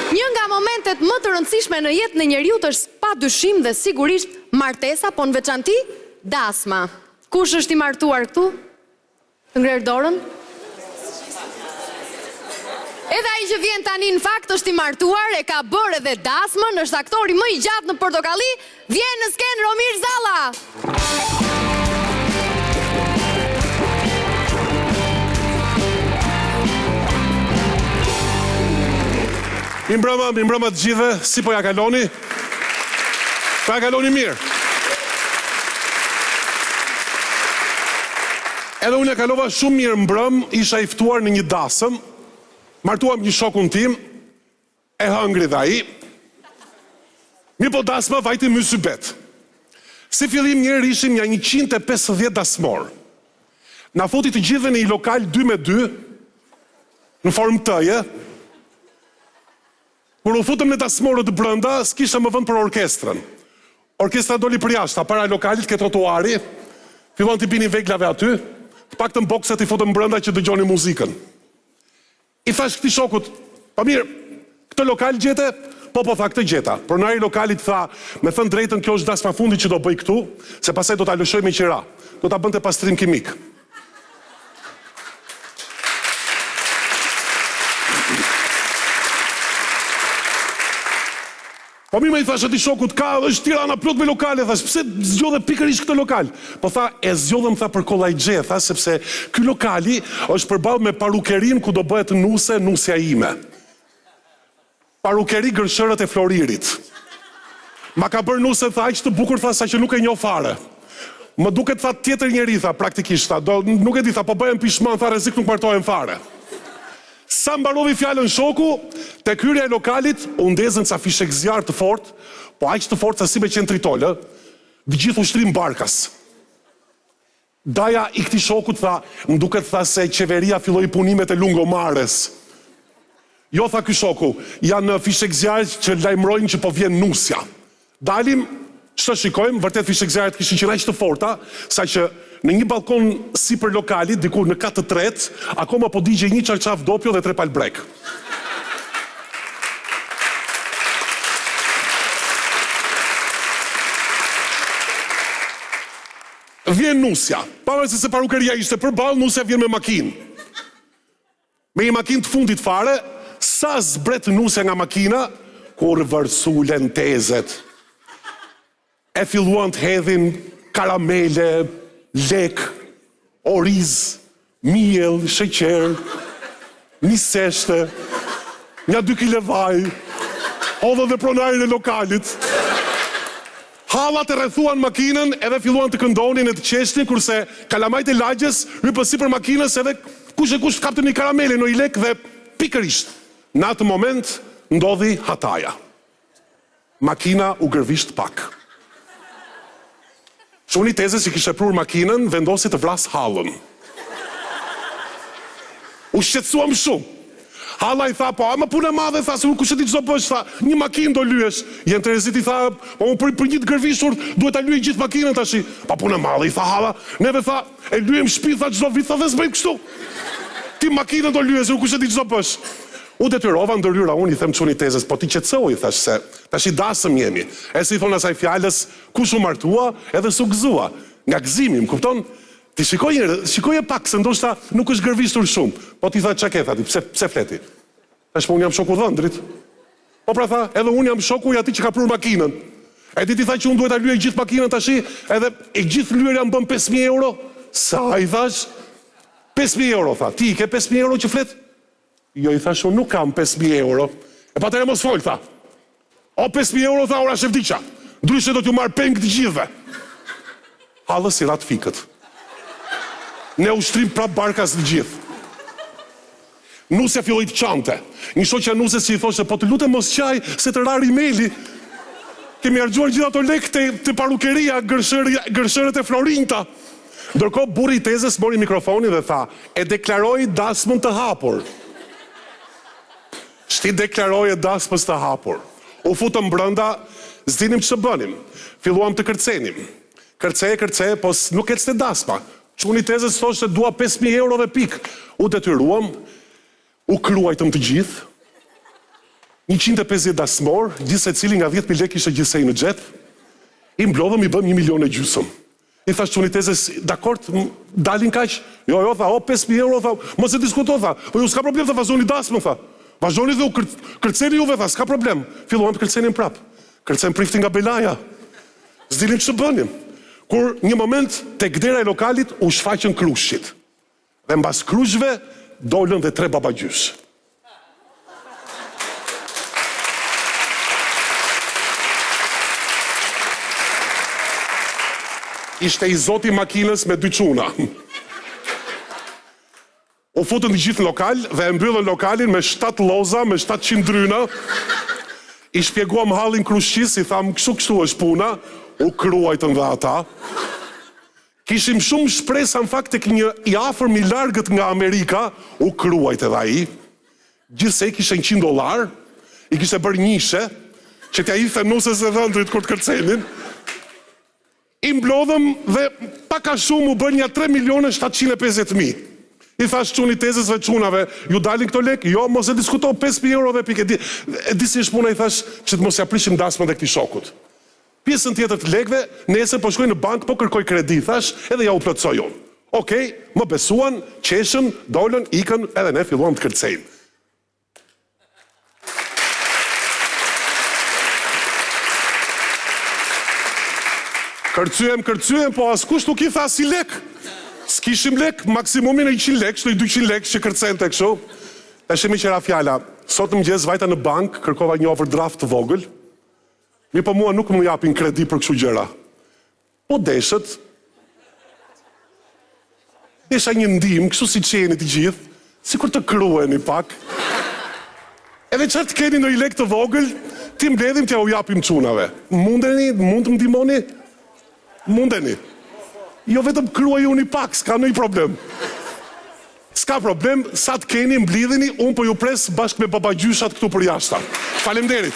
Një nga momentet më të rëndësishme në jetën e njeriut është pa dyshim dhe sigurisht martesa, po në veçanti dasma. Kush është i martuar këtu? Të ngrer dorën? Edhe ai që vjen tani në fakt është i martuar, e ka bërë edhe dasmën, është aktori më i gjatë në Portokalli, vjen në skenë Romir Zalla. Mi mbrëma të gjithëve, si po ja kaloni? Po ja kaloni mirë. Edhe unë e kalova shumë mirë mbrëm, isha i ftuar në një dasëm, martuam një shokun tim, e hëngri dhe ai. Mi po dasma vajti më sybet. Si fillim njërë ishim një 150 dasmor. Na futi të gjithë në një lokal 2x2, në formë tëje. Kur u futëm në dasmorët të brënda, s'kisha më vënd për orkestrën. Orkestra doli për jashtë, para lokalit ke trotuari, fillon t'i bini veglave aty, të pak të mbokset i futëm brënda që dëgjoni muzikën. I thash këti shokut, pa mirë, këtë lokal gjete? Po tha këtë gjeta. Pronari lokalit tha, me thënë drejtën kjo është dasma fundi që do bëj këtu, se pasaj do t'a lëshoj me qira, do t'a bënte pastrim kimik. Po mirë me i thash ati shokut, ka është Tirana plot me lokale, thash, pse zgjodhe pikërisht këtë lokal? Po tha, e zgjodhem tha për Kollajgje, tha, sepse ky lokali është përballë me parukerin ku do bëhet nusja ime. Parukeri Gërshërët e Floririt. Ma ka bërë nuse, tha, aq të bukur, tha, sa që nuk e njoh fare. Më duket, tha, tjetër njeri, tha, praktikisht, tha, nuk e di, tha, po bëhem pishman, tha, rrezik nuk martohem fare. Sa mbaroi fjalën shoku, te hyrja e lokalit, u ndezën ca fishek zjarr të fortë, po aq të fortë sa si me qenë tritolë, të gjithë ushtrim barkas. Daja i këtij shokut tha, më duket tha se qeveria filloi punimet e lungomarrës. Jo, tha ky shoku, janë fishek zjarr që lajmërojnë që po vjen nusja. Dalim, ç'të shikojmë, vërtet fishek zjarrit kishin qenë aq të forta, saqë në një balkon sipër lokalit, diku në kat të tretë, akoma po digjej një çarçaf dopjo dhe 3 palë brek. Vjen nusja, pavarësisht se parukeria ishte përballë, nusja vjen me makinë. Me një makinë të fundit fare, sa zbret nusja nga makina, kur vërsulen tezet. E filluan të hedhin karamele, lek, oriz, miell, sheqer, miseshte, nga 2 kile vaj, hodhë dhe pronarin e lokalit. Hallat e rrethuan makinën edhe filluan të këndonin e të qeshtin, kurse kalamajt e lagjes hypën sipër makinës edhe kush e kush kapte një karamele në i lek dhe pikërisht. Në atë moment ndodhi hataja. Makina u gërvisht pak. Shuni tezës që kishe prur makinën, vendosi të vras hallën. U shqetësuam shumë. Halla i tha, po, a më punë e madhe, tha, se kush e di ç'do bësh, tha, një makinë do lyesh. Jen Terezit i tha, po, për një të gërvishur, duhet ta lyej gjithë makinën tash. Pa punë e madhe, i tha Halla, neve tha, e lyejm shtëpi, tha, çdo vit, tha, dhe s'bëjmë kështu. Ti makinën do lyes, kush e di ç'do bësh. U detyrova ndërhyra unë, i them çuni tezës, po ti qetësoj, i thash se tash i dasëm jemi. E si thon asaj fjalës, kush u martua, edhe s'u gëzua. Nga gëzimi, më kupton? Ti shikoje pak se ndoshta nuk është gërvistur shumë. Po ti tha çka ke, tha ti, pse fleti? Tash po unë jam shoku dhëndrit. Po pra tha, edhe unë jam shoku i atij që ka prur makinën. E ti tha që unë duhet ta lyej gjithë makinën tash, edhe e gjithë lyerja më bën 5.000 euro. Sa i thash? 5.000 euro, tha. Ti ke 5.000 euro që flet? Jo, i thash, unë nuk kam 5.000 euro. E pa të mos fol, tha. O, 5.000 euro, tha, ora Shevdiqa. Ndryshe do t'ju marrë peng të gjithve. Hallës i rat fikët. Ne ushtrim prap barkas të gjithë. Nusja filloi të qante. Një shoqja nusës që i thoshte, po të lutem mos qaj, se të rari meli. Kemi harxuar gjithë ato lek të parukeria, Gërshërët e Florinta. Ndërkohë burri i tezës mori mikrofonin dhe tha, e deklaroi dasmën të hapur. Shti deklaroi dasmës të hapur. U futëm brenda, s'dinim ç'të bënim. Filluam të kërcenim. Kërceje, po nuk ecte dasma. Çuni tezës thoshte dua 5.000 euro dhe pik. U detyruam, u kruajtëm të gjithë. 150 dasmor, gjithse cili nga 10.000 lekë ishte gjithsej në xhep, i mblodhëm i bëm 1,5 milion. I thash çuni tezes, dakord, dalin kaq? Jo, tha, 5.000 euro, tha, mos e diskuto, tha. Po ju s'ka problem, tha, vazhdoni dasmën, tha. Vazhdoni dhe u kërceni juve, tha, s'ka problem. Filluam të kërcenin prap. Kërcen prifti nga Belaja. S'dilim ç'të bënim. Kur një moment tek dera e lokalit u shfaqën krushit. Dhe mbas krushve dolën dhe 3 babagjysh. Ishte i zoti makinës me 2 çuna. U futën të gjithë në lokal dhe e mbyllën lokalin me 7 loza, me 700 dryna. I shpjeguam hallin krushqis, i tham, kështu është puna, u kruajtën dhe ata. Kishim shumë shpresa në fakt tek një i afërm i largët nga Amerika, u kruajt edhe ai. Gjithsej kishte $100, i kishte bërë njishe, që t'ja i thenuses e dhëndrit kur të kërcenin. I mblodhëm dhe paka shumë u bën një 3.750.000. I thash çuni tezesve çunave, ju dalin këto lek? Jo, mos e diskuto 5.000 euro dhe pikë. E di si është puna, i thash, që të mos ja prishim dasmën dhe këtij shokut. Pjesën tjetër të lekëve, nesër po shkoj në bank, po kërkoj kredi, thash, edhe ja u plotësoj unë. Okej, më besuan, qeshën, dolën, ikën, edhe ne filluam të kërcejmë. Kërcyem, po askush nuk i tha si lek. S'kishim lek, maksimumin e 100 lek, shtoj 200 lek që kërcente kështu. E shemi qëra fjala, sot mëngjes vajta në bank, kërkova një overdraft të vogël, mi po mua nuk më japin kredi për kështu gjëra. Po deshët, desha një ndim, kështu si qeni të gjithë, si kur të krueni pak. Edhe qërë të keni në i lek të vogël, ti mbledhim t'ja u japim çunave. Mundeni, mund të më ndihmoni? Mundeni. Jo vetëm kruaj unë i pak, s'ka në i problem. S'ka problem, sa të keni, mblidheni, unë po ju pres bashkë me babagjyshat këtu për jashta. Faleminderit.